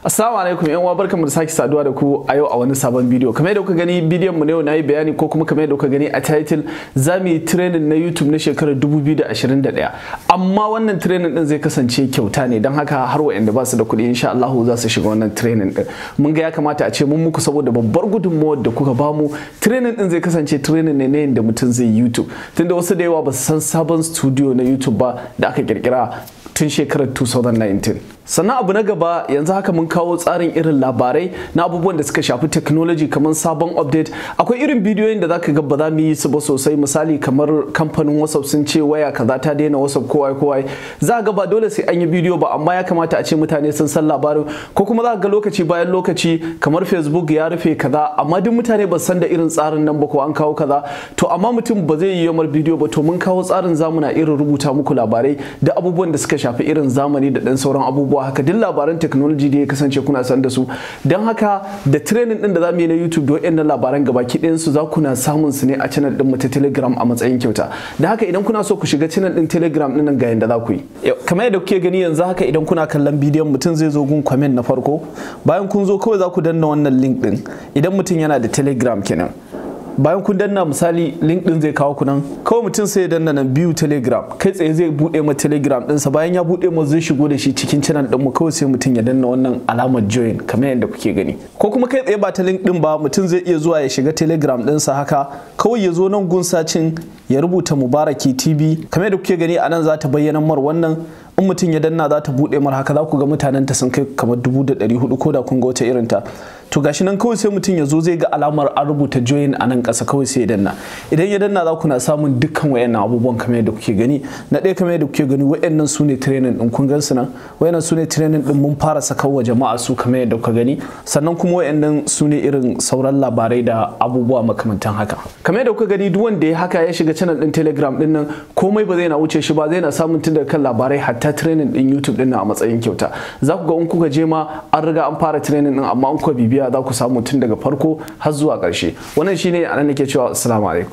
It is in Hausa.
Assalamu alaikum yan uwa, barkamu da sake saduwa da ku a yau a wani sabon bidiyo. Kamar yadda kuka gani bidiyon mu na yau nayi bayani ko kuma kamar yadda kuka gani a title zamu yi training na YouTube na shekarar 2021. Amma wannan training din zai kasance kyauta ne, don haka har wa'anda ba su da kuɗi insha Allah za su shiga wannan training din. Mun ga ya kamata a ce mun muku saboda babbar gudunmawar da kuka bamu. Training din zai kasance training ne na yanda mutum zai YouTube. Tunda wasu da yawa ba su san sabon studio na YouTube ba da aka kirkira tun shekarar 2019. Sannan abu na gaba, yanzu haka mun kawo tsarin irin labarai na abubuwan da suka shafi technology kamar sabon update. Akwai irin bidiyoyin da zaka ga ba za mu yi su ba sosai, misali kamar kamfanin WhatsApp sun ce waya kaza ta daina WhatsApp kowa za ga ba dole sai an yi bidiyo ba, amma ya kamata a ce mutane sun san labarin. Ko kuma za ga lokaci bayan lokaci kamar Facebook ya rufe kaza, amma duk mutane ba san da irin tsarin nan ba ko an kawo kaza. To amma mutum ba zai yi yamar bidiyo ba, to mun kawo tsarin zamuna irin rubuta muku labarai da abubuwan da suka shafi irin zamani da dan sauran abubuwa haka, duk labaran technology da ya kasance kuna san da su. Don haka da training din da zamu yi na YouTube da wayannan labaran gabaki ɗayan su za ku na samun su ne a channel din mu ta Telegram a matsayin kyauta. Don haka idan kuna so ku shiga channel din Telegram din nan ga yanda za ku yi. Kamar yadda kuke gani yanzu haka, idan kuna kallon bidiyon mutum zai zo gun comment na farko, bayan kun zo kawai za ku danna wannan link din idan mutum yana da Telegram kenan. Bayan kun danna misali link din zai kawo ku nan, kawai mutum sai ya danna nan biyu Telegram, kai tsaye zai bude ma Telegram dinsa. Bayan ya bude ma zai shigo da shi cikin channel din mu, kawai sai mutum ya danna wannan alamar join kamar yadda kuke gani. Ko kuma kai tsaye ba ta link din ba, mutum zai iya zuwa ya shiga Telegram dinsa haka, kawai ya zo nan gun sacin ya rubuta Mubaraki TV kamar yadda kuke gani a nan za ta bayyana mar wannan. In mutum ya danna za ta bude mar haka, za ku ga mutanen ta sun kai kamar 1400 ko da kun ga wata irin ta. To gashi nan kawai sai mutum ya zo zai ga alamar an rubuta join a nan ƙasa, kawai sai ya danna. Idan ya danna za ku na samun dukkan wayannan abubuwan kamar yadda kuke gani. Na ɗaya kamar yadda kuke gani wayannan su ne training din, kun gan su nan. Wayannan su ne training din, mun fara saka wa jama'a su kamar yadda kuka gani. Sannan kuma wayannan su ne irin sauran labarai da abubuwa makamantan haka. Kamar yadda kuka gani, duk wanda ya haka ya shiga channel din Telegram din nan, komai ba zai na wuce shi ba, zai na samun tun daga kan labarai hatta training din YouTube din nan a matsayin kyauta. Za ku ga in kuka je ma an riga an fara training din, amma in kuka bibiya za ku samu tun daga farko har zuwa ƙarshe. Wannan shine anan nake cewa assalamu alaikum.